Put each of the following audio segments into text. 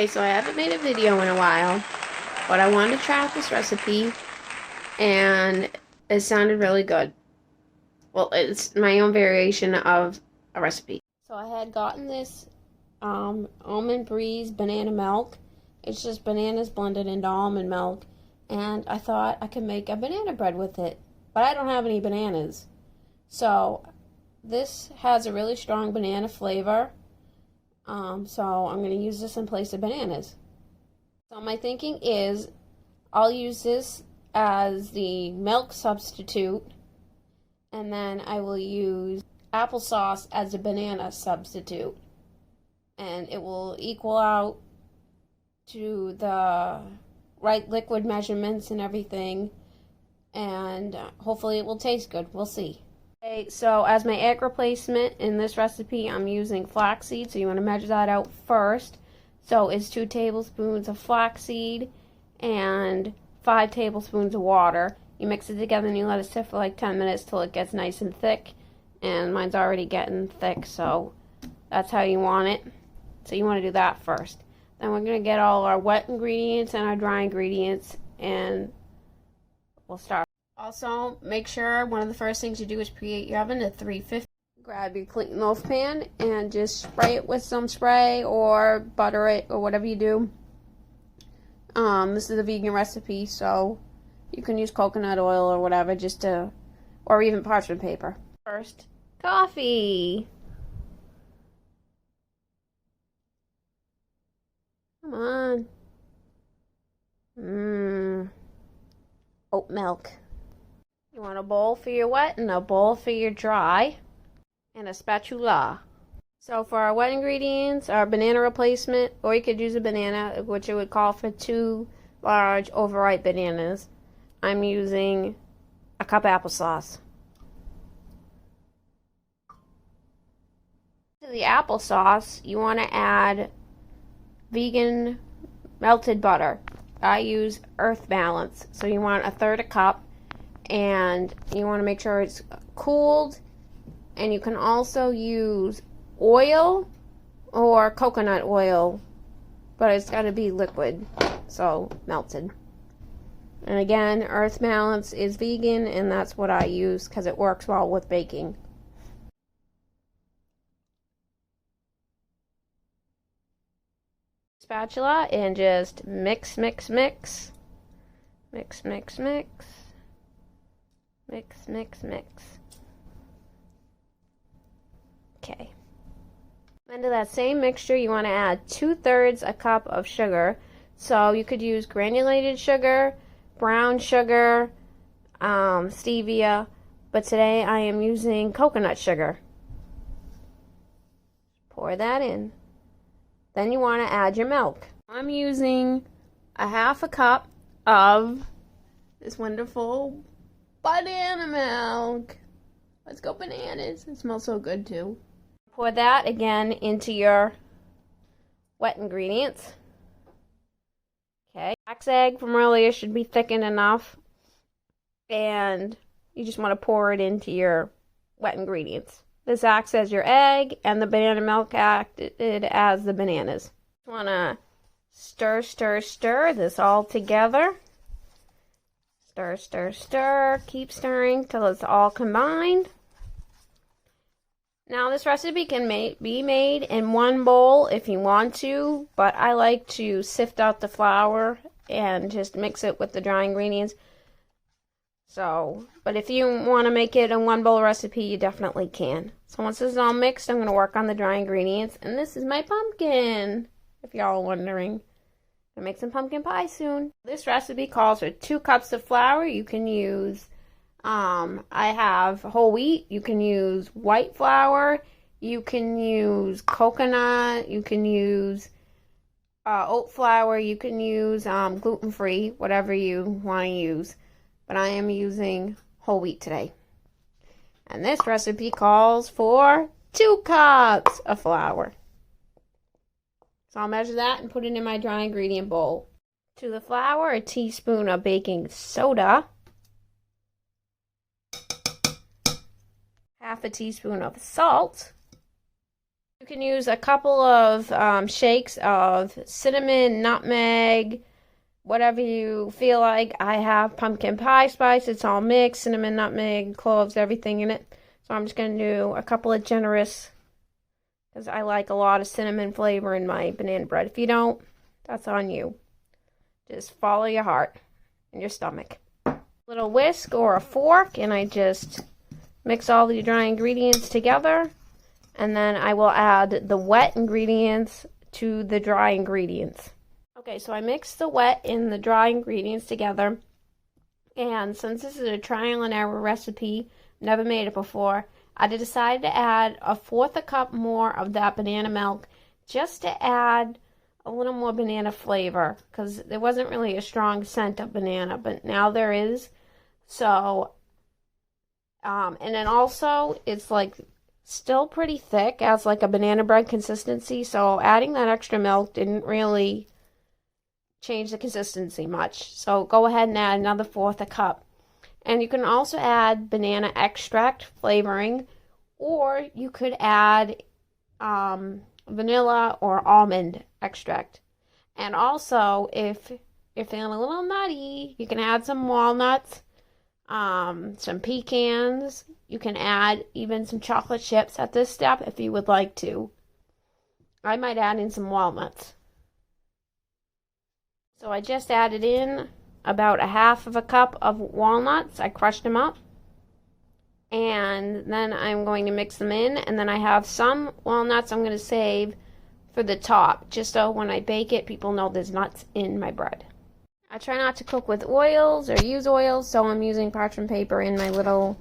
Okay, so I haven't made a video in a while, but I wanted to try out this recipe, and it sounded really good. Well, it's my own variation of a recipe. So I had gotten this Almond Breeze banana milk. It's just bananas blended into almond milk, and I thought I could make a banana bread with it, but I don't have any bananas. So this has a really strong banana flavor. So I'm going to use this in place of bananas. So my thinking is I'll use this as the milk substitute, and then I will use applesauce as a banana substitute. And it will equal out to the right liquid measurements and everything. And hopefully it will taste good. We'll see. Okay, so as my egg replacement in this recipe, I'm using flaxseed, so you want to measure that out first. So it's 2 tablespoons of flaxseed and 5 tablespoons of water. You mix it together and you let it sit for like 10 minutes till it gets nice and thick. And mine's already getting thick, so that's how you want it. So you want to do that first. Then we're going to get all our wet ingredients and our dry ingredients, and we'll start. Also, make sure one of the first things you do is preheat your oven to 350. Grab your clean loaf pan and just spray it with some spray or butter it or whatever you do. This is a vegan recipe, so you can use coconut oil or whatever, or even parchment paper. First, coffee. Come on. Oat milk. You want a bowl for your wet and a bowl for your dry, and a spatula. So for our wet ingredients, our banana replacement, or you could use a banana, which it would call for 2 large overripe bananas. I'm using a cup of applesauce. To the applesauce, you want to add vegan melted butter. I use Earth Balance, so you want 1/3 cup. And you want to make sure it's cooled, and you can also use oil or coconut oil, but it's got to be liquid, so melted. And again, Earth Balance is vegan, and that's what I use because it works well with baking. Spatula, and just mix, mix, mix, mix, mix, mix. Mix, mix, mix. Okay. Into that same mixture, you want to add 2/3 a cup of sugar. So you could use granulated sugar, brown sugar, stevia, but today I am using coconut sugar. Pour that in. Then you want to add your milk. I'm using 1/2 cup of this wonderful banana milk. Let's go bananas. It smells so good too. Pour that again into your wet ingredients. Okay. Flax egg from earlier should be thickened enough. And you just want to pour it into your wet ingredients. This acts as your egg, and the banana milk acted as the bananas. Just want to stir, stir, stir this all together. Stir, stir, stir. Keep stirring till it's all combined. Now this recipe can be made in one bowl if you want to, but I like to sift out the flour and just mix it with the dry ingredients. But if you want to make it a one bowl recipe, you definitely can. So once this is all mixed, I'm going to work on the dry ingredients, and this is my pumpkin, if y'all are wondering. Gonna make some pumpkin pie soon. This recipe calls for 2 cups of flour. You can use, I have whole wheat. You can use white flour. You can use coconut. You can use oat flour. You can use gluten-free, whatever you want to use. But I am using whole wheat today. And this recipe calls for 2 cups of flour. So I'll measure that and put it in my dry ingredient bowl. To the flour, a teaspoon of baking soda, 1/2 teaspoon of salt, You can use a couple of shakes of cinnamon, nutmeg, whatever you feel like. I have pumpkin pie spice. It's all mixed, cinnamon, nutmeg, cloves, everything in it. So I'm just going to do a couple of generous, because I like a lot of cinnamon flavor in my banana bread. If you don't, that's on you. Just follow your heart and your stomach. Little whisk or a fork, and I just mix all the dry ingredients together, and then I will add the wet ingredients to the dry ingredients. Okay, so I mixed the wet and the dry ingredients together, and since this is a trial and error recipe, never made it before, I decided to add 1/4 cup more of that banana milk just to add a little more banana flavor, because there wasn't really a strong scent of banana, but now there is. So, and then also it's like still pretty thick as like a banana bread consistency, so adding that extra milk didn't really change the consistency much. So go ahead and add another 1/4 cup. And you can also add banana extract flavoring, or you could add vanilla or almond extract. And also, if you're feeling a little nutty, you can add some walnuts, some pecans. You can add even some chocolate chips at this step if you would like to. I might add in some walnuts. So I just added in about 1/2 cup of walnuts. I crushed them up. And then I'm going to mix them in. And then I have some walnuts I'm going to save for the top, just so when I bake it, people know there's nuts in my bread. I try not to cook with oils or use oils, so I'm using parchment paper in my little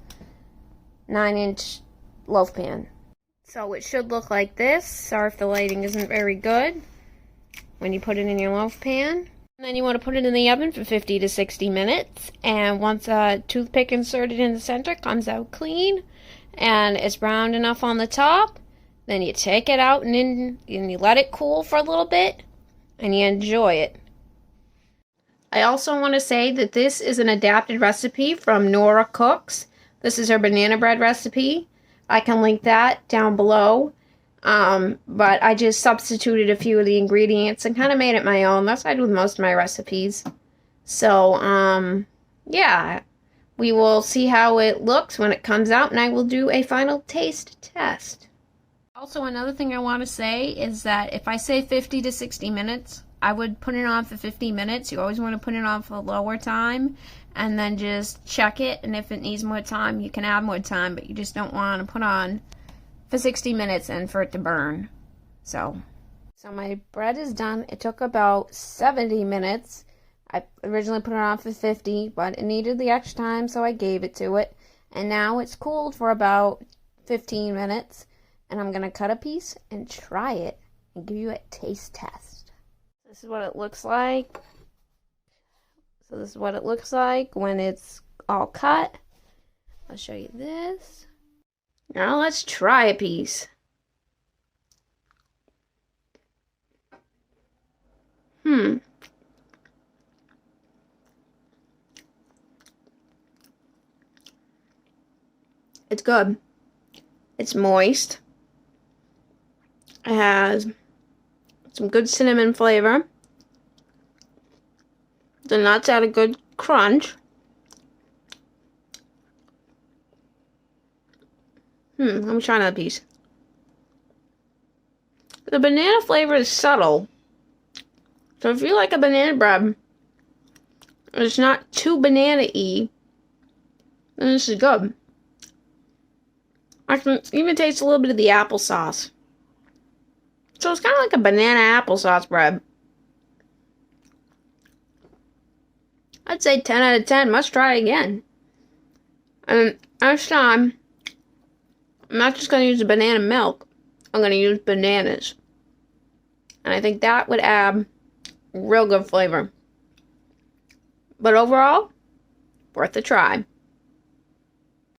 9-inch loaf pan. So it should look like this. Sorry if the lighting isn't very good when you put it in your loaf pan. And then you want to put it in the oven for 50 to 60 minutes. And once a toothpick inserted in the center comes out clean and it's browned enough on the top, then you take it out and you let it cool for a little bit and you enjoy it. I also want to say that this is an adapted recipe from Nora Cooks. This is her banana bread recipe. I can link that down below. But I just substituted a few of the ingredients and kind of made it my own. That's what I do with most of my recipes. So, yeah. We will see how it looks when it comes out, and I will do a final taste test. Also, another thing I want to say is that if I say 50 to 60 minutes, I would put it on for 50 minutes. You always want to put it on for a lower time, and then just check it, and if it needs more time, you can add more time, but you just don't want to put on for 60 minutes and for it to burn. So my bread is done. It took about 70 minutes. I originally put it on for 50, but it needed the extra time, so I gave it to it. And now it's cooled for about 15 minutes, and I'm going to cut a piece and try it and give you a taste test. This is what it looks like. So this is what it looks like when it's all cut. I'll show you this. Now let's try a piece. It's good. It's moist. It has some good cinnamon flavor. The nuts add a good crunch. Let me try another piece. The banana flavor is subtle. So if you like a banana bread, it's not too banana-y, then this is good. I can even taste a little bit of the applesauce. So it's kind of like a banana applesauce bread. I'd say 10 out of 10. Must try again. And next time, I'm not just going to use the banana milk. I'm going to use bananas. And I think that would add real good flavor. But overall, worth a try.